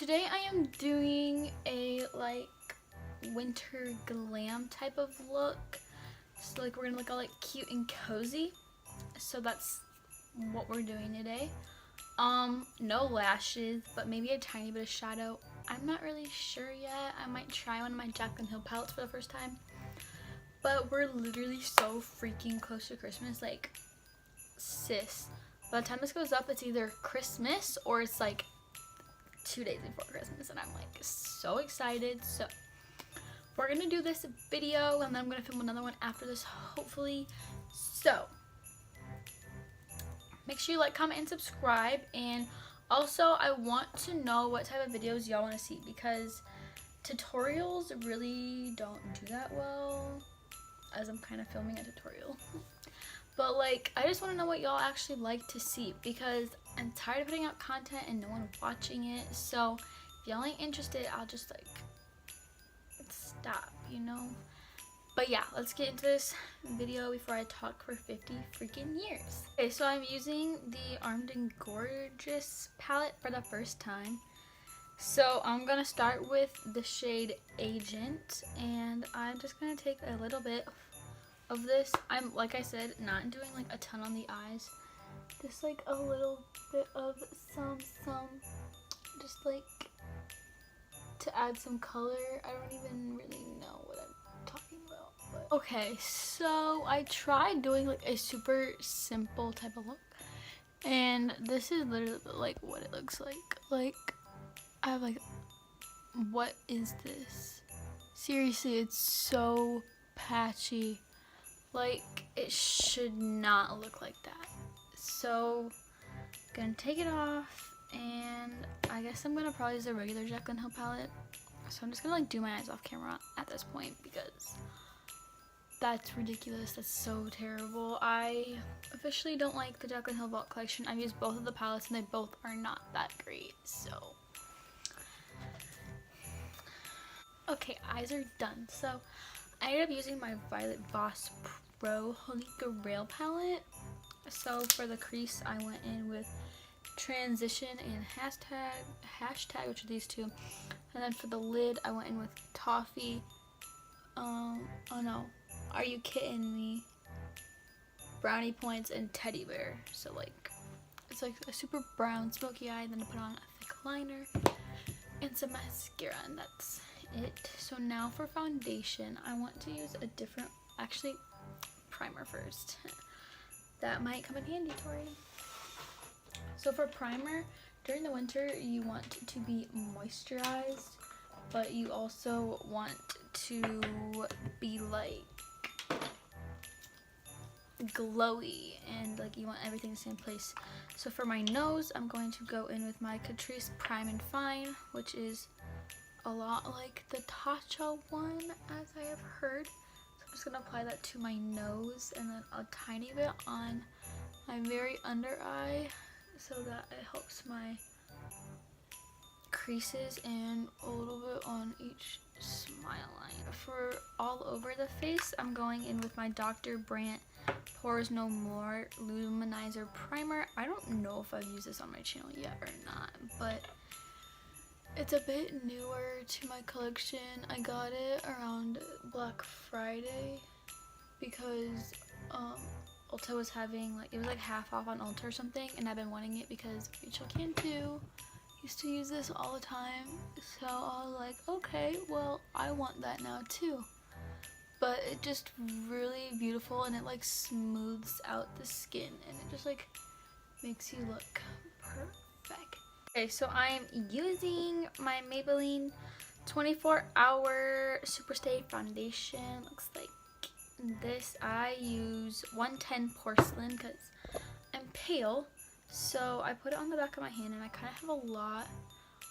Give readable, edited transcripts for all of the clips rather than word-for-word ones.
today I am doing a like winter glam type of look. So like we're gonna look all like cute and cozy. So that's what we're doing today. No lashes, but maybe a tiny bit of shadow. I'm not really sure yet. I might try one of my Jaclyn Hill palettes for the first time. But we're literally so freaking close to Christmas. Like, sis, by the time this goes up, it's either Christmas or it's like 2 days before Christmas, and I'm like so excited. So we're gonna do this video and then I'm gonna film another one after this, hopefully. So make sure you like, comment, and subscribe. And also I want to know what type of videos y'all want to see, because tutorials really don't do that well, as I'm kind of filming a tutorial. But like, I just want to know what y'all actually like to see, because I'm tired of putting out content and no one watching it. So if y'all ain't interested, I'll just like stop, you know. But yeah, let's get into this video before I talk for 50 freaking years. Okay, so I'm using the Armed and Gorgeous palette for the first time. So I'm gonna start with the shade Agent, and I'm just gonna take a little bit of this. I'm, like I said, not doing like a ton on the eyes, just like a little bit of some just like to add some color. I don't even really know what I'm talking about, but okay. So I tried doing like a super simple type of look, and this is literally like what it looks like. Like, I have like, what is this? Seriously, it's so patchy. Like, it should not look like that. So, gonna take it off, and I guess I'm gonna probably use a regular Jaclyn Hill palette. So I'm just gonna like do my eyes off camera at this point, because that's ridiculous. That's so terrible. I officially don't like the Jaclyn Hill Vault collection. I've used both of the palettes and they both are not that great. So okay, eyes are done. So I ended up using my Violet Voss Pro Holy Grail palette. So for the crease, I went in with Transition and hashtag, which are these two. And then for the lid, I went in with Toffee. Oh no, Are You Kidding Me? Brownie Points and Teddy Bear. So like, it's like a super brown smoky eye. Then I put on a thick liner and some mascara, and that's it. So now for foundation, I want to use a different, actually, primer first. That might come in handy, Tori. So for primer, during the winter, you want to be moisturized, but you also want to be like glowy, and like you want everything to stay in place. So for my nose, I'm going to go in with my Catrice Prime and Fine, which is a lot like the Tatcha one, as I have heard. So I'm just gonna apply that to my nose, and then a tiny bit on my very under eye, so that it helps my creases, and a little bit on each smile line. For all over the face, I'm going in with my Dr. Brandt Pores No More Luminizer Primer. I don't know if I've used this on my channel yet or not, but it's a bit newer to my collection. I got it around Black Friday because Ulta was having like, it was like half off on Ulta or something, and I've been wanting it because Rachel Cantu used to use this all the time. So I was like, okay, well, I want that now too. But it just really beautiful, and it like smooths out the skin, and it just like makes you look perfect. Okay, so I am using my Maybelline 24-hour Superstay foundation. Looks like this. I use 110 Porcelain because I'm pale, so I put it on the back of my hand, and I kind of have a lot.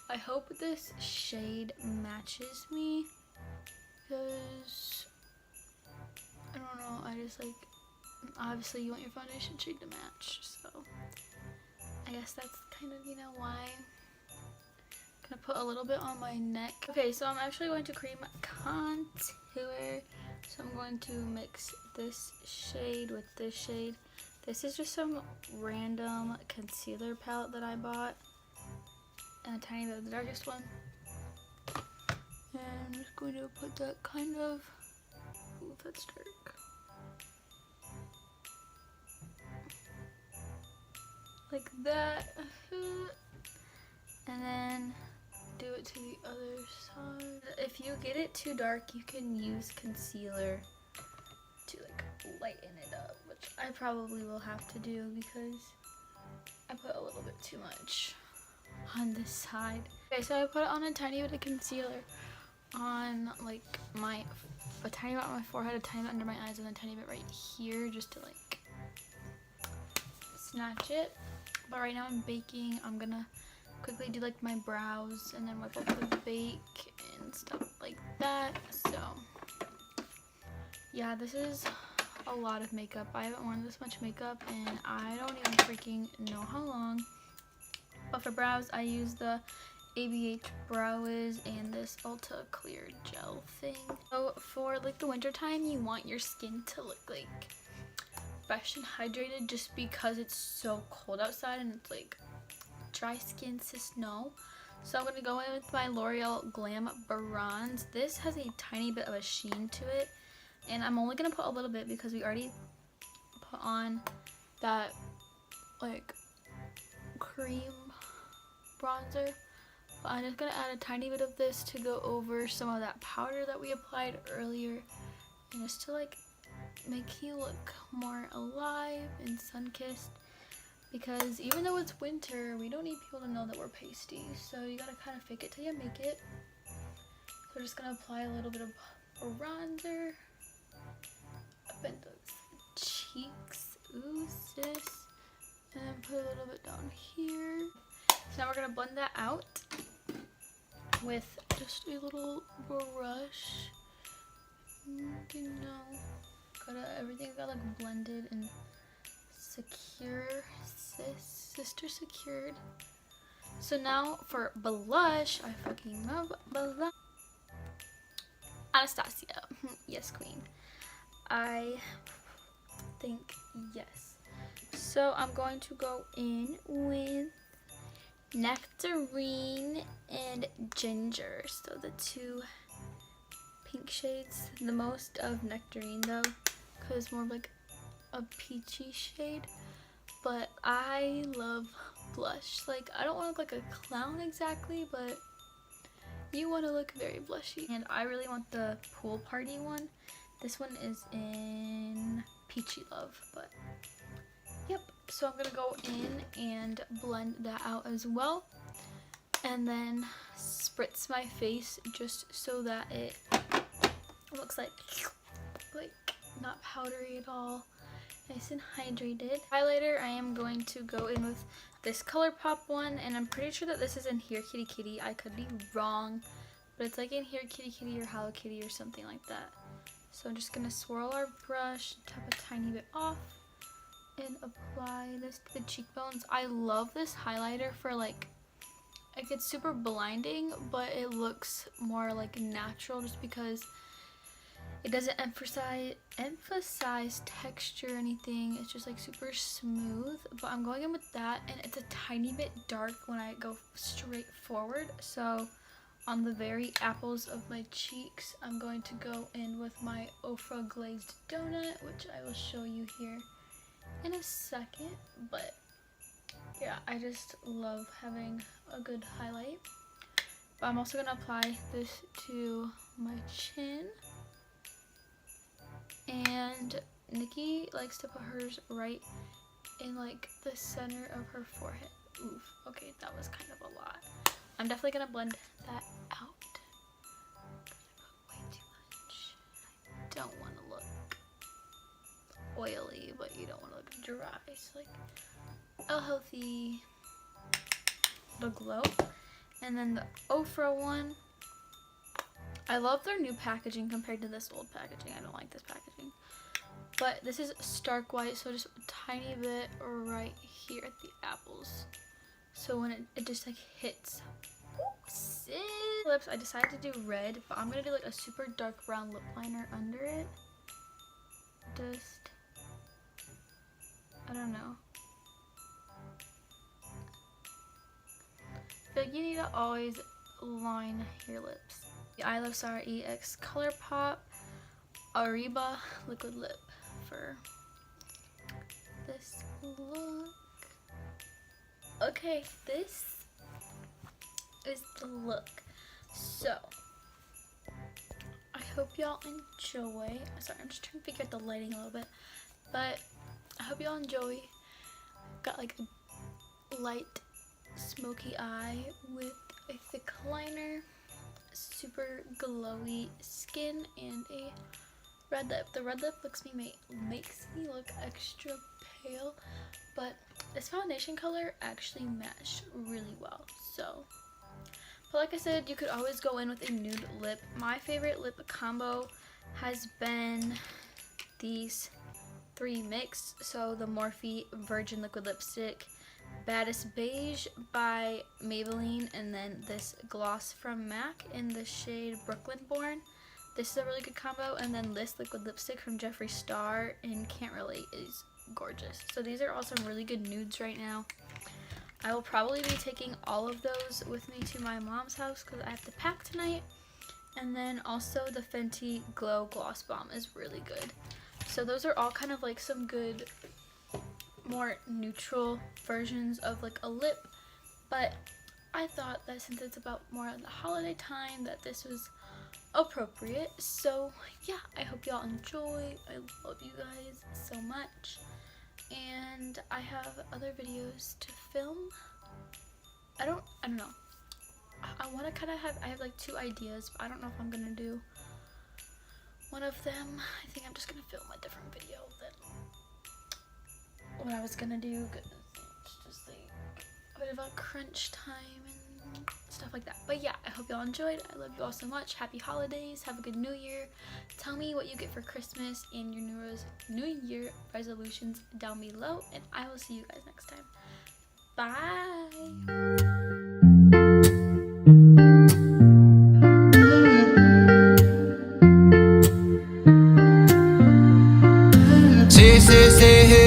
I hope this shade matches me, because I don't know, I just like, obviously you want your foundation shade to match, so I guess that's kind of, you know, why. I'm gonna put a little bit on my neck. Okay, so I'm actually going to cream contour. So I'm going to mix this shade with this shade. This is just some random concealer palette that I bought. and a tiny bit of the darkest one. And I'm just going to put that kind of, ooh, that's dark. Like that. And then do it to the other side. If you get it too dark, you can use concealer to like lighten it up, which I probably will have to do because I put a little bit too much on this side. Okay, so I put on a tiny bit of concealer on like a tiny bit on my forehead, a tiny bit under my eyes, and a tiny bit right here just to like snatch it. But right now I'm baking. I'm gonna quickly do like my brows and then wipe off the bake and stuff like that. So yeah, this is a lot of makeup. I haven't worn this much makeup and I don't even freaking know how long. But for brows, I use the ABH Brow Wiz and this Ulta Clear Gel thing. So for like the winter time, you want your skin to look like fresh and hydrated just because it's so cold outside and it's like dry skin, sis, no. So I'm going to go in with my L'Oreal Glam Bronze. This has a tiny bit of a sheen to it. And I'm only going to put a little bit because we already put on that like cream bronzer. But I'm just going to add a tiny bit of this to go over some of that powder that we applied earlier. And just to like make you look more alive and sun-kissed. Because even though it's winter, we don't need people to know that we're pasty. So you gotta kind of fake it till you make it. So we're just gonna apply a little bit of bronzer up in those cheeks. Ooh, sis. And then put a little bit down here. So now we're gonna blend that out with just a little brush. You know, everything's got like blended and secure, sister secured. So now for blush, I fucking love blush. Anastasia, yes queen. I think yes. So I'm going to go in with Nectarine and Ginger. So the two pink shades. The most of Nectarine though, because it's more of like a peachy shade. But I love blush. Like, I don't want to look like a clown exactly, but you want to look very blushy. And I really want the pool party one. This one is in Peachy Love, but yep. So I'm gonna go in and blend that out as well, and then spritz my face just so that it looks like not powdery at all, nice and hydrated. Highlighter, I am going to go in with this ColourPop one, and I'm pretty sure that this is in Here Kitty Kitty. I could be wrong, but it's like in Here Kitty Kitty or Hello Kitty or something like that. So I'm just gonna swirl our brush, tap a tiny bit off, and apply this to the cheekbones. I love this highlighter for like it's super blinding, but it looks more like natural just because it doesn't emphasize texture or anything. It's just like super smooth. But I'm going in with that, and it's a tiny bit dark when I go straight forward. So on the very apples of my cheeks, I'm going to go in with my Ofra Glazed Donut, which I will show you here in a second. But yeah, I just love having a good highlight. But I'm also going to apply this to my chin. And Nikki likes to put hers right in like the center of her forehead. Oof, okay, that was kind of a lot. I'm definitely going to blend that out. I put way too much. I don't want to look oily, but you don't want to look dry. So like a healthy little glow. And then the Ofra one, I love their new packaging compared to this old packaging. I don't like this packaging. But this is stark white, so just a tiny bit right here at the apples. So when it just like hits. Lips, I decided to do red, but I'm going to do like a super dark brown lip liner under it. Just, I don't know. feel like you need to always line your lips. I Love Star EX ColourPop Ariba liquid lip for this look. Okay, this is the look. So I hope y'all enjoy. Sorry, I'm just trying to figure out the lighting a little bit, but I hope y'all enjoy. Got like a light smoky eye with a thick liner, super glowy skin, and a red lip. The red lip makes me look extra pale, but this foundation color actually matched really well. So, but like I said, you could always go in with a nude lip. My favorite lip combo has been these three mixed. So the Morphe Virgin Liquid Lipstick, Baddest Beige by Maybelline, and then this gloss from MAC in the shade Brooklyn Born. This is a really good combo, and then this liquid lipstick from Jeffree Star in Can't Relate is gorgeous. So these are all some really good nudes right now. I will probably be taking all of those with me to my mom's house because I have to pack tonight. And then also the Fenty Glow Gloss Bomb is really good. So those are all kind of like some good, more neutral versions of like a lip. But I thought that since it's about more of the holiday time that this was appropriate. So yeah, I hope y'all enjoy. I love you guys so much. And I have other videos to film. I don't know. I want to kind of I have like 2 ideas, but I don't know if I'm going to do one of them. I think I'm just going to film a different video than what I was going to do. It's just like a bit of a crunch time and stuff like that. But yeah, I hope y'all enjoyed. I love you all so much. Happy holidays. Have a good new year. Tell me what you get for Christmas and your New Year resolutions down below. And I will see you guys next time. Bye. Sí, sí, sí.